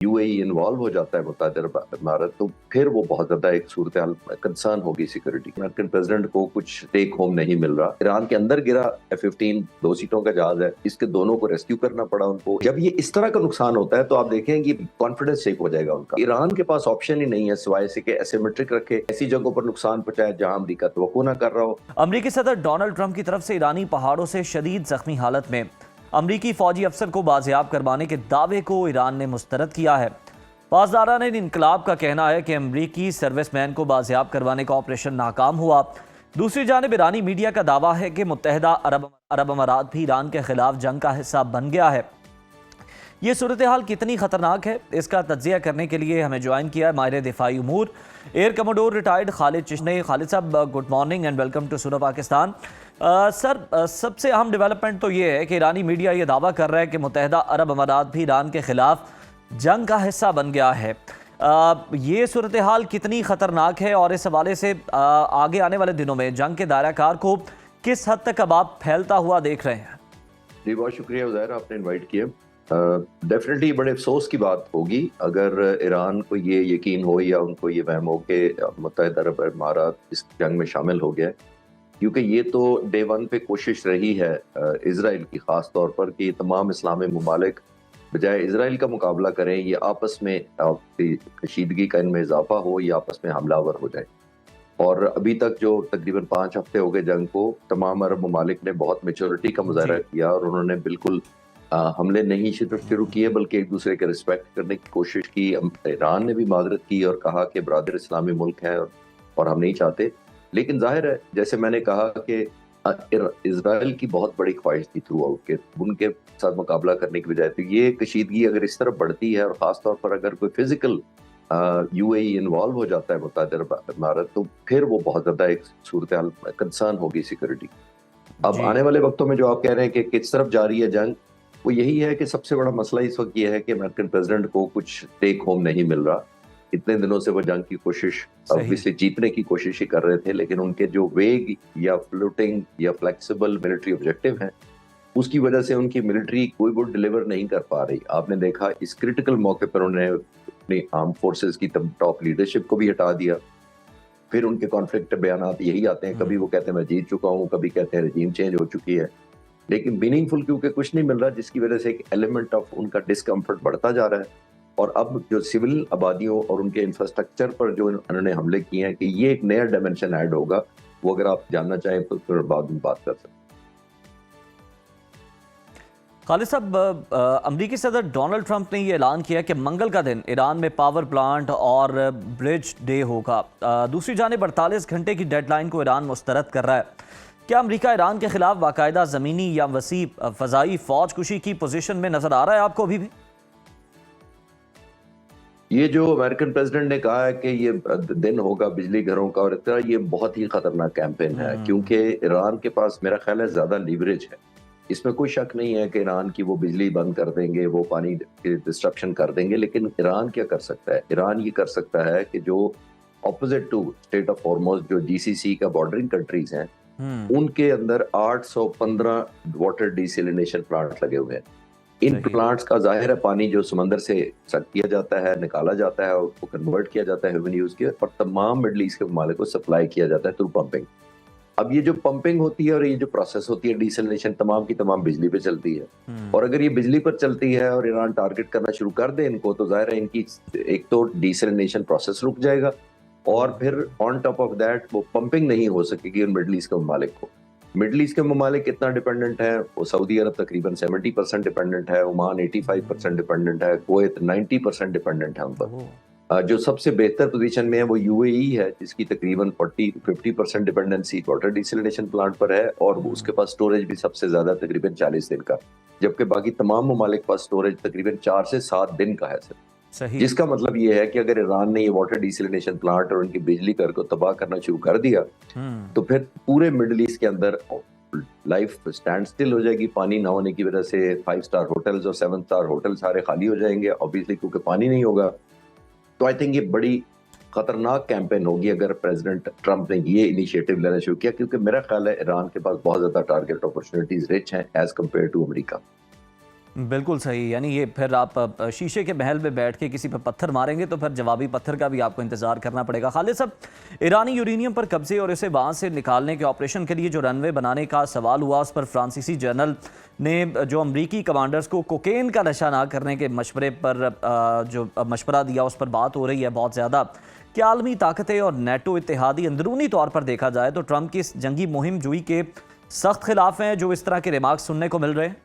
UAE involve हो जाता है मुत्तहदा अरब इमारात, तो फिर वो बहुत ज्यादा एक सूरत हाल कंसर्न होगी सिक्योरिटी। अमेरिकन प्रेसिडेंट को कुछ टेक होम नहीं मिल रहा। ईरान के अंदर गिरा F-15 2 सीटों का जहाज है, इसके दोनों को रेस्क्यू करना पड़ा उनको। जब ये इस तरह का नुकसान होता है तो आप देखें कि कॉन्फिडेंस शेक हो जाएगा उनका। ईरान के पास ऑप्शन ही नहीं है सिवाय से कि एसिमेट्रिक रखे, ऐसी जगहों पर नुकसान पहुंचाए जहां अमरीका तवक्को ना कर रहा हो। अमरीकी सदर डोनाल्ड ट्रंप की तरफ से ईरानी पहाड़ों से शदीद जख्मी हालत में अमरीकी फौजी अफसर को बाजियाब करवाने के दावे को ईरान ने मुस्तरद किया है। पासदारान इनकलाब का कहना है कि अमरीकी सर्विसमैन को बाजियाब करवाने का ऑपरेशन नाकाम हुआ। दूसरी जानिब ईरानी मीडिया का दावा है कि मुत्तहदा अरब अमारात भी ईरान के खिलाफ जंग का हिस्सा बन गया है। ये सूरत हाल कितनी ख़तरनाक है, इसका तज्जिया करने के लिए हमें ज्वाइन किया है माहिर दिफाई उमूर air commodore retired Khalid Chishti. Khalid साहब, good morning and welcome to Suno Pakistan. Sir, सबसे अहम डेवलपमेंट तो ये है कि ईरानी मीडिया ये दावा कर रहा है कि मुत्तहदा अरब अमारात भी ईरान के खिलाफ जंग का हिस्सा बन गया है। ये सूरत हाल कितनी ख़तरनाक है और इस हवाले से आगे आने वाले दिनों में जंग के दायरा कार को किस हद तक अब आप फैलता हुआ देख रहे हैं? जी, बहुत शुक्रिया उज़ैर, आपने इनवाइट किया। डेफिनेटली बड़े अफसोस की बात होगी अगर ईरान को ये यकीन हो या उनको ये वहम हो कि मुत्तहदा अरब इमारात इस जंग में शामिल हो गया, क्योंकि ये तो डे वन पे कोशिश रही है इजराइल की खास तौर पर कि तमाम इस्लामी ममालिक बजाय इजराइल का मुकाबला करें, ये आपस में कशीदगी का इनमें इजाफा हो या आपस में हमलावर हो जाए। और अभी तक जो तकरीबन 5 हफ्ते हो गए जंग को, तमाम अरब ममालिक ने बहुत मेच्योरिटी का मुजाहरा किया और उन्होंने बिल्कुल हमले नहीं सिर्फ शुरू किए बल्कि एक दूसरे के रिस्पेक्ट करने की कोशिश की। ईरान ने भी मादरत की और कहा कि बरादर इस्लामी मुल्क है और हम नहीं चाहते। लेकिन जाहिर है, जैसे मैंने कहा कि इजराइल की बहुत बड़ी ख्वाहिश थी थ्रू आउट के उनके साथ मुकाबला करने की बजाय, तो ये कशीदगी अगर इस तरफ बढ़ती है और खास तौर पर अगर कोई फिजिकल यूएई इन्वॉल्व हो जाता है मुत्तहदा अरब इमारात, तो फिर वो बहुत ज्यादा एक सूरत हाल कंसर्न होगी सिक्योरिटी। अब आने वाले वक्तों में जो आप कह रहे हैं कि किस तरफ जा रही है जंग, वो यही है कि सबसे बड़ा मसला इस वक्त ये है कि अमेरिकन प्रेसिडेंट को कुछ टेक होम नहीं मिल रहा। इतने दिनों से वो जंग की कोशिश ऑब्वियसली जीतने की कोशिश ही कर रहे थे, लेकिन उनके जो वेग या फ्लोटिंग या फ्लेक्सिबल मिलिट्री ऑब्जेक्टिव हैं, उसकी वजह से उनकी मिलिट्री कोई वो डिलीवर नहीं कर पा रही। आपने देखा इस क्रिटिकल मौके पर उन्होंने अपनी आर्म फोर्सेस की टॉप लीडरशिप को भी हटा दिया। फिर उनके कॉन्फ्लिक्ट बयान यही आते हैं, कभी वो कहते हैं मैं जीत चुका हूँ, कभी कहते हैं रजीम चेंज हो चुकी है, लेकिन मीनिंगफुल क्योंकि कुछ नहीं मिल रहा, जिसकी वजह से एक एलिमेंट ऑफ उनका डिस्कम्फर्ट बढ़ता जा रहा है। और अब जो सिविल आबादियों और उनके इंफ्रास्ट्रक्चर पर जो उन्होंने हमले किए हैं, कि ये एक नया डायमेंशन ऐड होगा, वो अगर आप जानना चाहें तो फिर बाद में बात कर सकते हैं। खालिद साहब, अमरीकी सदर डोनाल्ड ट्रंप ने ये ऐलान किया कि मंगल का दिन ईरान में पावर प्लांट और ब्रिज डे होगा। दूसरी जानिब 48 घंटे की डेडलाइन को ईरान मुस्तरद कर रहा है। क्या अमरीका ईरान के खिलाफ बाकायदा ज़मीनी या वसी फ़ज़ाई फौज कुशी की पोजीशन में नजर आ रहा है आपको अभी भी? ये जो अमेरिकन प्रेसिडेंट ने कहा है कि ये दिन होगा बिजली घरों का और इतना, ये बहुत ही खतरनाक कैंपेन है, क्योंकि ईरान के पास मेरा ख्याल है ज्यादा लीवरेज है। इसमें कोई शक नहीं है कि ईरान की वो बिजली बंद कर देंगे, वो पानी की डिस्ट्रप्शन कर देंगे, लेकिन ईरान क्या कर सकता है? ईरान ये कर सकता है कि जो opposite to state of Hormuz, जो जीसीसी का बॉर्डरिंग कंट्रीज हैं, उनके अंदर 815 वाटर डिसैलिनेशन प्लांट लगे हुए हैं। इन प्लांट्स का जाहिर है पानी जो समंदर से सक किया जाता है, निकाला जाता है और उसको कन्वर्ट किया जाता है ह्यूमन यूज के, और तमाम मिडल ईस्ट के ममालिक को सप्लाई किया जाता है थ्रू पंपिंग। अब ये जो पंपिंग होती है और ये जो प्रोसेस होती है डिसैलिनेशन, तमाम की तमाम बिजली पे चलती है। और अगर ये बिजली पर चलती है और ईरान टारगेट करना शुरू कर दे इनको, तो जाहिर है इनकी एक तो डिसैलिनेशन प्रोसेस रुक जाएगा और फिर ऑन टॉप ऑफ दैट वो पंपिंग नहीं हो सकेगी उन मिडल ईस्ट के ममालिक को। मिडल ईस्ट के ममालिक कितना डिपेंडेंट है? वो सऊदी अरब तकरीबन 70% डिपेंडेंट है, ओमान 85% डिपेंडेंट है, कुवैत 90% डिपेंडेंट है उन पर। जो सबसे बेहतर पोजीशन में है वो यूएई है, जिसकी तकरीबन 40-50% डिपेंडेंसी वाटर डिसैलिनेशन प्लांट पर है, और उसके पास स्टोरेज भी सबसे ज्यादा तकरीबन 40 दिन का, जबकि बाकी तमाम ममालिक पास स्टोरेज तकरीबन 4 से 7 दिन का है सर। जिसका मतलब ये है कि अगर ईरान ने ये वाटर डिसैलिनेशन प्लांट और उनकी बिजली घर को तबाह करना शुरू कर दिया, तो फिर पूरे मिडल ईस्ट के अंदर लाइफ स्टैंड स्टिल हो जाएगी। पानी ना होने की वजह से 5 स्टार होटल्स और 7 स्टार होटल सारे खाली हो जाएंगे, ऑब्वियसली क्योंकि पानी नहीं होगा। तो आई थिंक ये बड़ी खतरनाक कैंपेन होगी अगर प्रेसिडेंट ट्रंप ने ये इनिशिएटिव लेना शुरू किया, क्योंकि मेरा ख्याल है ईरान के पास बहुत ज्यादा टारगेट अपॉर्चुनिटीज रिच हैं एज कम्पेयर टू अमेरिका। बिल्कुल सही। यानी ये फिर आप शीशे के महल में बैठ के किसी पर पत्थर मारेंगे तो फिर जवाबी पत्थर का भी आपको इंतजार करना पड़ेगा। खालिद साहब, ईरानी यूरेनियम पर कब्जे और इसे वहाँ से निकालने के ऑपरेशन के लिए जो रनवे बनाने का सवाल हुआ, उस पर फ्रांसीसी जनरल ने जो अमरीकी कमांडर्स को कोकेन का नशा ना करने के मशवरे पर जो मशवरा दिया, उस पर बात हो रही है बहुत ज़्यादा। क्या आलमी ताकतें और नेटो इत्तेहादी अंदरूनी तौर पर देखा जाए तो ट्रंप की इस जंगी मुहिम जुई के सख्त खिलाफ हैं जो इस तरह के रिमार्क्स सुनने को मिल रहे हैं?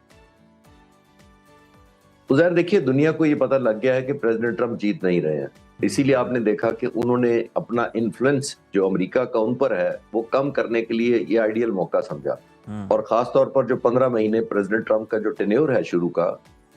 उज़ैर, देखिए, दुनिया को ये पता लग गया है कि प्रेसिडेंट ट्रंप जीत नहीं रहे हैं। इसीलिए आपने देखा कि उन्होंने अपना इन्फ्लुएंस जो अमेरिका का उन पर है वो कम करने के लिए ये आइडियल मौका समझा। और खास तौर पर जो 15 महीने प्रेसिडेंट ट्रंप का जो टेन्योर है शुरू का,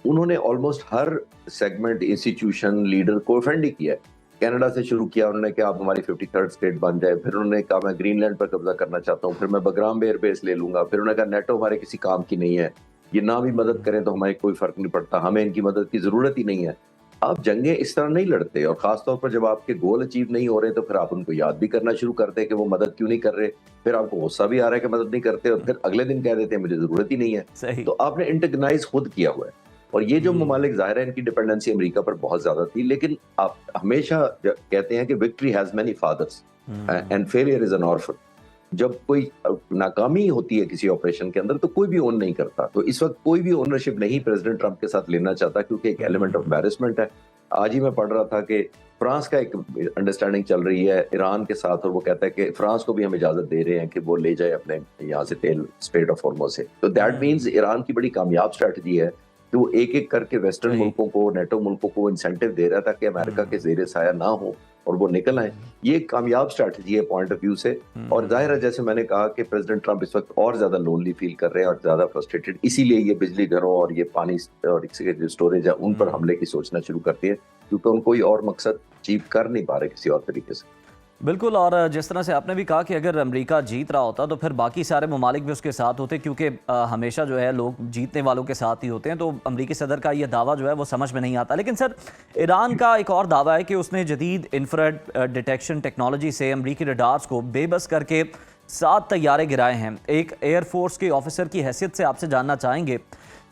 उन्होंने ऑलमोस्ट हर सेगमेंट, इंस्टीट्यूशन, लीडर को ऑफेंड ही किया है। कनाडा से शुरू किया, उन्होंने कहा आप हमारी 53rd स्टेट बन जाए। फिर उन्होंने कहा मैं ग्रीनलैंड पर कब्जा करना चाहता हूँ। फिर मैं बग्राम एयरबेस ले लूंगा। फिर उन्होंने कहा नेटो हमारे किसी काम की नहीं है, ये ना भी मदद करें तो हमें कोई फर्क नहीं पड़ता, हमें इनकी मदद की जरूरत ही नहीं है। आप जंगें इस तरह नहीं लड़ते, और खासतौर पर जब आपके गोल अचीव नहीं हो रहे तो फिर आप उनको याद भी करना शुरू करते हैं कि वो मदद क्यों नहीं कर रहे। फिर आपको गुस्सा भी आ रहा है कि मदद नहीं करते, और फिर अगले दिन कह देते हैं मुझे जरूरत ही नहीं है। सही। तो आपने इंटेग्नाइज खुद किया हुआ है। और ये जो ममालिक, जाहिर है इनकी डिपेंडेंसी अमेरिका पर बहुत ज्यादा थी, लेकिन आप हमेशा कहते हैं कि victory has many fathers and failure is an orphan. जब कोई नाकामी होती है किसी ऑपरेशन के अंदर तो कोई भी ओन नहीं करता। तो इस वक्त कोई भी ओनरशिप नहीं प्रेसिडेंट ट्रंप के साथ लेना चाहता, क्योंकि एक एलिमेंट ऑफ एम्बैरेसमेंट है। आज ही मैं पढ़ रहा था कि फ्रांस का एक अंडरस्टैंडिंग चल रही है ईरान के साथ, और वो कहता है कि फ्रांस को भी हम इजाजत दे रहे हैं कि वो ले जाए अपने यहाँ से तेल स्ट्रेट ऑफ हॉर्मुज़ से। तो दैट मीन्स ईरान की बड़ी कामयाब स्ट्रैटेजी है कि वो एक एक करके वेस्टर्न मुल्कों को, नेटो मुल्कों को इंसेंटिव दे रहा था कि अमेरिका के जेर साया ना हो और वो निकल आए। ये एक कामयाब स्ट्रैटेजी है पॉइंट ऑफ व्यू से। और जाहिर है, जैसे मैंने कहा कि प्रेसिडेंट ट्रंप इस वक्त और ज्यादा लोनली फील कर रहे हैं और ज्यादा फ्रस्ट्रेटेड, इसीलिए ये बिजली घरों और ये पानी और इसके जो स्टोरेज है उन पर हमले की सोचना शुरू करती है, क्योंकि उनको कोई और मकसद अचीव कर नहीं पा रहे किसी और तरीके से। बिल्कुल। और जिस तरह से आपने भी कहा कि अगर अमेरिका जीत रहा होता तो फिर बाकी सारे ममालिक भी उसके साथ होते, क्योंकि हमेशा जो है लोग जीतने वालों के साथ ही होते हैं। तो अमेरिकी सदर का ये दावा जो है वो समझ में नहीं आता। लेकिन सर, ईरान का एक और दावा है कि उसने जदीद इंफ्रारेड डिटेक्शन टेक्नोलॉजी से अमेरिकी रडार्स को बेबस करके 7 तैयारे गिराए हैं। एक एयरफोर्स के ऑफिसर की हैसियत से आपसे जानना चाहेंगे,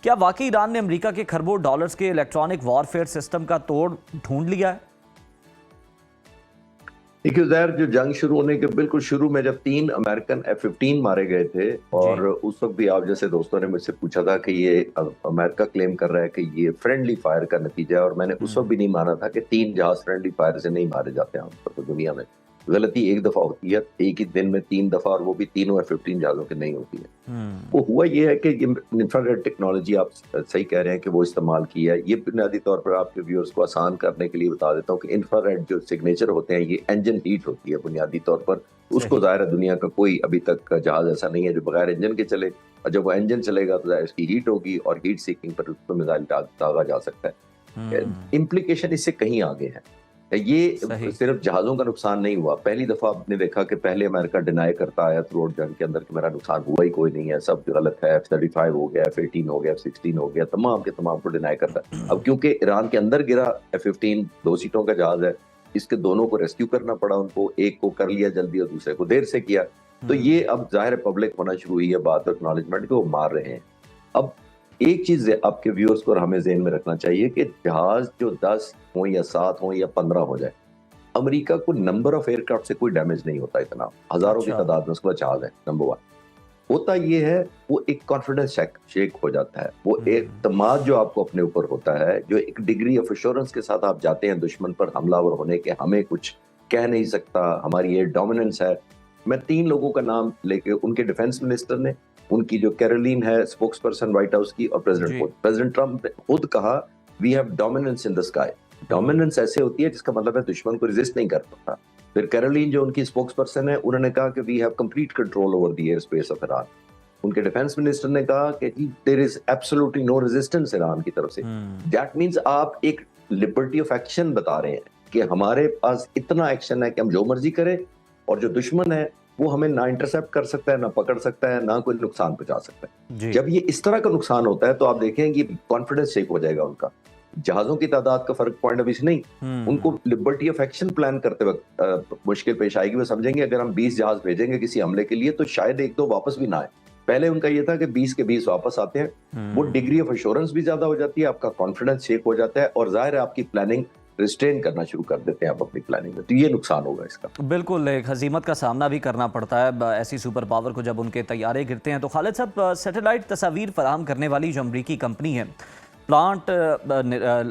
क्या वाकई ईरान ने अमेरिका के खरबों डॉलर्स के इलेक्ट्रॉनिक वॉरफेयर सिस्टम का तोड़ ढूंढ लिया है? देखिए ज़ाहिर, जो जंग शुरू होने के बिल्कुल शुरू में जब 3 अमेरिकन F-15 मारे गए थे, और उस वक्त भी आप जैसे दोस्तों ने मुझसे पूछा था कि ये अमेरिका क्लेम कर रहा है कि ये फ्रेंडली फायर का नतीजा है, और मैंने उस वक्त भी नहीं माना था कि 3 जहाज फ्रेंडली फायर से नहीं मारे जाते हैं तो दुनिया में। गलती एक दफा होती है, एक ही दिन में 3 दफा, और वो भी तीनों F-15 जहाजों की नहीं होती है। वो हुआ ये है कि ये इंफ्रारेड टेक्नोलॉजी, आप सही कह रहे हैं कि वो इस्तेमाल की है। ये बुनियादी तौर पर आपके व्यूअर्स को आसान करने के लिए बता देता हूँ कि इंफ्रारेड जो सिग्नेचर होते हैं, ये इंजन हीट होती है बुनियादी तौर पर। उसको ज़ाहिर है दुनिया का कोई अभी तक जहाज ऐसा नहीं है जो बगैर इंजन के चले, और जब वो इंजन चलेगा तो उसकी हीट होगी और हीट सीकिंग पर उस पर मिसाइल दागा जा सकता है। इम्प्लीकेशन इससे कहीं आगे है। ये सिर्फ जहाजों का नुकसान नहीं हुआ। पहली दफा आपने देखा कि पहले अमेरिका डिनाई करता आया थ्रू आउट जंग के अंदर कि मेरा नुकसान हुआ ही कोई नहीं है, सब गलत है, F-35 हो गया, F-18 हो गया, F-16 हो गया, तमाम के तमाम को डिनाई करता है। अब क्योंकि ईरान के अंदर गिरा F-15 2 सीटों का जहाज है, इसके दोनों को रेस्क्यू करना पड़ा उनको। एक को कर लिया जल्दी और दूसरे को देर से किया। तो ये अब जाहिर पब्लिक होना शुरू हुई है बात, एक्नॉलेजमेंट, वो मार रहे हैं। अब एक चीज आपके व्यूअर्स को और हमें ज़हन में रखना चाहिए कि जहाज जो 10 हो या 7 हो या 15 हो जाए, अमेरिका को नंबर ऑफ एयरक्राफ्ट से कोई डैमेज नहीं होता। इतना हजारों की तादाद में उसका जहाज है। नंबर 1 होता ये है, वो एक कॉन्फिडेंस शेक हो जाता है। वो एतमाद जो आपको अपने ऊपर होता है, जो एक डिग्री ऑफ एश्योरेंस के साथ आप जाते हैं दुश्मन पर हमलावर होने के, हमें कुछ कह नहीं सकता, हमारी ये डोमिनेंस है। मैं 3 लोगों का नाम लेके, उनके डिफेंस मिनिस्टर ने, उनकी जो कैरोलिन है स्पोक्स पर्सन व्हाइट हाउस की, और प्रेसिडेंट ट्रंप ने खुद कहा we have dominance in the sky. Dominance ऐसे होती है जिसका मतलब है दुश्मन को रेजिस्ट नहीं कर सकता। फिर कैरोलिन जो उनकी स्पोक्स पर्सन है, उन्होंने कहा कि we have complete control over the air space of Iran. उनके डिफेंस मिनिस्टर ने कहा कि there is absolutely no resistance Iran की तरफ से। दैट मींस आप एक लिबर्टी ऑफ एक्शन बता रहे हैं कि हमारे पास इतना एक्शन है कि हम जो मर्जी करें, और जो दुश्मन है वो हमें ना इंटरसेप्ट कर सकता है, ना पकड़ सकता है, ना कोई नुकसान पहुंचा सकता है। जब ये इस तरह का नुकसान होता है तो आप देखेंगे कॉन्फिडेंस शेक हो जाएगा उनका। जहाजों की तादाद का फर्क पॉइंट ऑफ व्यू नहीं, उनको लिबर्टी ऑफ एक्शन प्लान करते वक्त मुश्किल पेश आएगी। वो समझेंगे अगर हम 20 जहाज भेजेंगे किसी हमले के लिए तो शायद 1-2 वापस भी ना आए। पहले उनका ये था कि 20 के 20 वापस आते हैं, वो डिग्री ऑफ एश्योरेंस भी ज्यादा हो जाती है, आपका कॉन्फिडेंस शेक हो जाता है और जाहिर है आपकी प्लानिंग रिस्ट्रेन करना शुरू कर देते हैं आप अपनी प्लानिंग में, तो ये नुकसान होगा इसका। बिल्कुल, एक हजीमत का सामना भी करना पड़ता है ऐसी सुपर पावर को जब उनके तैयारे गिरते हैं। तो खालिद साहब, सैटेलाइट तस्वीर फराहम करने वाली जो अमरीकी कंपनी है प्लांट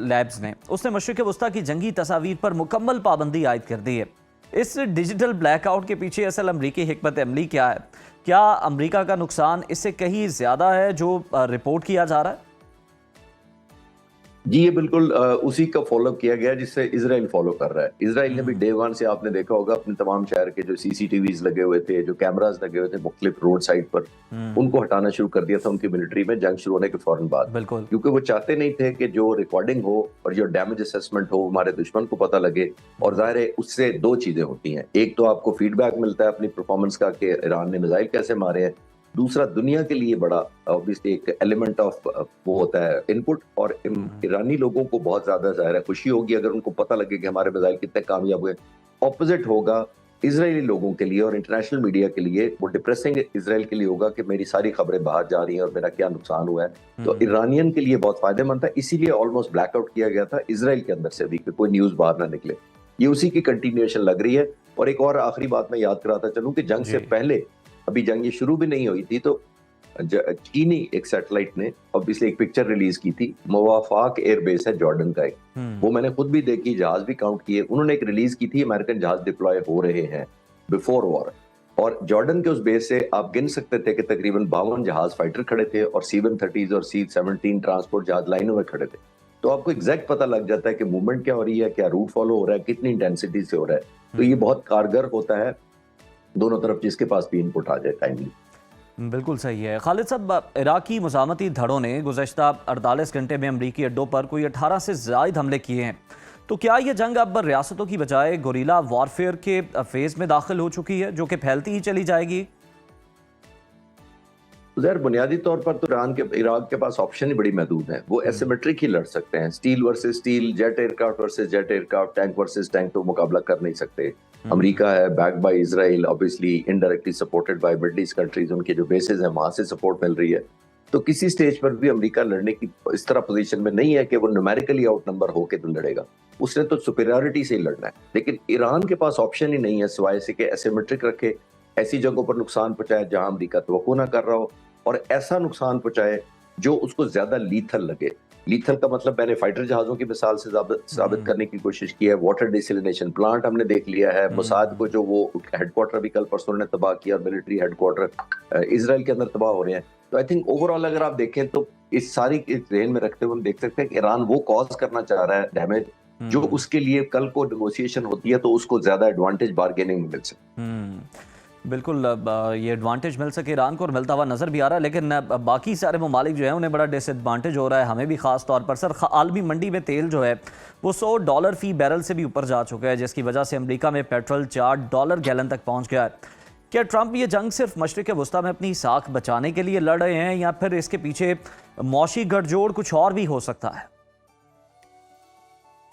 लैब्स ने, उसने मशरिक़ वस्ता की जंगी तस्वीर पर मुकम्मल पाबंदी आयद कर दी है। इस डिजिटल ब्लैकआउट के पीछे असल अमरीकी हिकमत अमली क्या है? क्या अमरीका का नुकसान इससे कहीं ज़्यादा है जो रिपोर्ट किया जा रहा है? जी, ये बिल्कुल उसी का फॉलोअप किया गया जिससे इजराइल फॉलो कर रहा है। इजराइल ने भी डे वन से, आपने देखा होगा, अपने तमाम शहर के जो सीसीटीवीज लगे हुए थे, जो कैमरास लगे हुए थे मुख्तलिफ रोड साइड पर, उनको हटाना शुरू कर दिया था उनकी मिलिट्री में जंग शुरू होने के फौरन बाद। बिल्कुल, क्योंकि वो चाहते नहीं थे कि जो रिकॉर्डिंग हो और जो डैमेज असेसमेंट हो हमारे दुश्मन को पता लगे। और जाहिर है उससे दो चीजें होती हैं, एक तो आपको फीडबैक मिलता है अपनी परफॉर्मेंस का कि ईरान ने मिसाइल कैसे मारे हैं, दूसरा दुनिया के लिए बड़ा ऑब्वियसली एक एलिमेंट ऑफ वो होता है इनपुट। और ईरानी लोगों को बहुत ज्यादा जाहिर है खुशी होगी अगर उनको पता लगे कि हमारे मिसाइल कितने कामयाब हुए। ऑपोजिट होगा इजरायली लोगों के लिए और इंटरनेशनल मीडिया के लिए, वो डिप्रेसिंग इजराइल के लिए होगा कि मेरी सारी खबरें बाहर जा रही हैं और मेरा क्या नुकसान हुआ है। तो ईरानियन के लिए बहुत फायदेमंद था, इसीलिए ऑलमोस्ट ब्लैकआउट किया गया था इजराइल के अंदर से भी कि कोई न्यूज बाहर ना निकले। ये उसी की कंटिन्यूएशन लग रही है। और एक और आखिरी बात मैं याद कराता चलूं कि जंग से पहले, अभी जंग ये शुरू भी नहीं हुई थी, तो चीनी एक सैटेलाइट ने ऑब्वियसली एक पिक्चर रिलीज की थी, मवाफाक एयरबेस है जॉर्डन का एक, वो मैंने खुद भी देखी, जहाज भी काउंट किए। उन्होंने एक रिलीज की थी, अमेरिकन जहाज डिप्लॉय हो रहे हैं बिफोर वॉर, और जॉर्डन के उस बेस से आप गिन सकते थे कि तकरीबन 52 जहाज फाइटर खड़े थे और C-130 और C-17 ट्रांसपोर्ट जहाज लाइनों में खड़े थे। तो आपको एग्जैक्ट पता लग जाता है कि मूवमेंट क्या हो रही है, क्या रूट फॉलो हो रहा है, कितनी इंटेंसिटी से हो रहा है। तो ये बहुत कारगर होता है दोनों तरफ, जिसके पास भी इनपुट आ जाए टाइमली। बिल्कुल सही है। खालिद साहब, इराकी मुज़ामती धड़ों ने गुज़श्ता 48 घंटे में अमरीकी अड्डों पर कोई 18 से ज़ायद हमले किए हैं। तो क्या ये जंग अब रियासतों की बजाय गोरिल्ला वॉरफेयर के फेज़ में दाखिल हो चुकी है, जो कि फैलती ही चली जाएगी? ज़ाहिर बुनियादी तौर पर तो इराक के पास ऑप्शन ही बड़ी महदूद हैं। वो एसिमेट्रिक ही लड़ सकते हैं, steel versus steel, jet aircraft versus jet aircraft, tank versus tank तो मुकाबला कर नहीं सकते। अमेरिका है backed by Israel, obviously indirectly supported by middle east countries, उनके जो बेसेस हैं वहां से सपोर्ट मिल रही है। तो किसी स्टेज पर भी अमेरिका लड़ने की इस तरह पोजीशन में नहीं है कि वो न्यूमेरिकली आउट नंबर होके तो लड़ेगा, उसने तो सुपीरियरिटी से ही लड़ना है। लेकिन ईरान के पास ऑप्शन ही नहीं है सिवाय से कि एसिमेट्रिक रखे, ऐसी जगहों पर नुकसान पहुंचाए जहां अमेरिका तवक्को ना कर रहा हो, और ऐसा नुकसान पहुंचाए जो उसको ज्यादा लीथल लगे। लीथल का मतलब मैंने फाइटर जहाजों की मिसाल से साबित करने की कोशिश की है। वाटर डिसलिनेशन प्लांट हमने देख लिया है, मोसाद को जो वो हेडक्वार्टर भी कल परसों ने तबाह किया और मिलिट्री हेडक्वार्टर इजराइल के अंदर तबाह हो रहे हैं। तो आई थिंक ओवरऑल अगर आप देखें तो इस सारी रेन में रखते हुए हम देख सकते हैं कि ईरान वो कॉज करना चाह रहा है डैमेज, जो उसके लिए कल को नेगोशिएशन होती है तो उसको ज्यादा एडवांटेज बार्गेनिंग में मिल सकता। बिल्कुल, ये एडवांटेज मिल सके ईरान को और मिलता हुआ नज़र भी आ रहा है, लेकिन बाकी सारे ममालिक जो है उन्हें बड़ा डिसएडवांटेज हो रहा है, हमें भी ख़ास तौर पर। सर, आलमी मंडी में तेल जो है वो $100 फी बैरल से भी ऊपर जा चुका है, जिसकी वजह से अमेरिका में पेट्रोल $4 गैलन तक पहुंच गया है। क्या ट्रंप ये जंग सिर्फ मशरिक़ वस्ता में अपनी साख बचाने के लिए लड़ रहे हैं, या फिर इसके पीछे मौशी गठजोड़ कुछ और भी हो सकता है?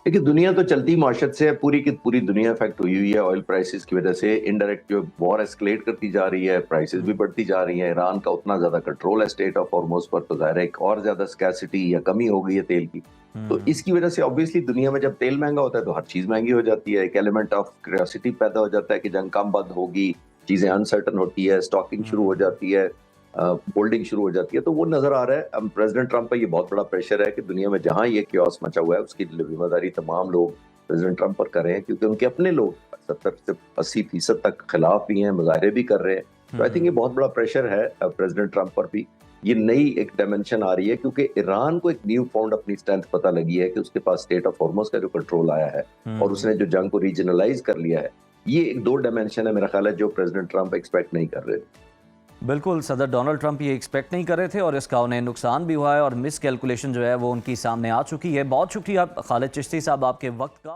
देखिए, दुनिया तो चलती माशत से पूरी की पूरी दुनिया इफेक्ट हुई हुई है ऑयल प्राइसेस की वजह से। इनडायरेक्ट जो वॉर एस्केलेट करती जा रही है, प्राइसेस भी बढ़ती जा रही हैं। ईरान का उतना ज्यादा कंट्रोल है स्टेट ऑफ हॉर्मुज़ पर, तो जाहिर है एक और ज्यादा स्कैसिटी या कमी हो गई है तेल की। तो इसकी वजह से ऑब्वियसली दुनिया में जब तेल महंगा होता है तो हर चीज महंगी हो जाती है। एक एलिमेंट ऑफ क्यूरियोसिटी पैदा हो जाता है कि जंग कम बंद होगी, चीजें अनसर्टन होती है, स्टॉकिंग शुरू हो जाती है, होल्डिंग शुरू हो जाती है। तो वो नजर आ रहा है। अब प्रेसिडेंट ट्रंप पर ये बहुत बड़ा प्रेशर है कि दुनिया में जहां ये क्योस मचा हुआ है उसकी जिम्मेदारी तमाम लोग प्रेसिडेंट ट्रंप पर कर रहे हैं, क्योंकि उनके अपने लोग 70 से 80% तक खिलाफ भी हैं, मुजाहरे भी कर रहे हैं। तो आई थिंक ये बहुत बड़ा प्रेशर है प्रेसिडेंट ट्रंप पर भी। ये नई एक डायमेंशन आ रही है क्योंकि ईरान को एक न्यू फाउंड अपनी स्ट्रेंथ पता लगी है कि उसके पास स्टेट ऑफ हॉर्मुज़ का जो कंट्रोल आया है और उसने जो जंग को रीजनलाइज कर लिया है। ये एक दो डायमेंशन है मेरा ख्याल है जो प्रेसिडेंट ट्रंप एक्सपेक्ट नहीं कर रहे थे। बिल्कुल, सदर डोनाल्ड ट्रंप ये एक्सपेक्ट नहीं कर रहे थे और इसका उन्हें नुकसान भी हुआ है और मिस कैलकुलेशन जो है वो उनकी सामने आ चुकी है। बहुत शुक्रिया खालिद चिश्ती साहब आपके वक्त का।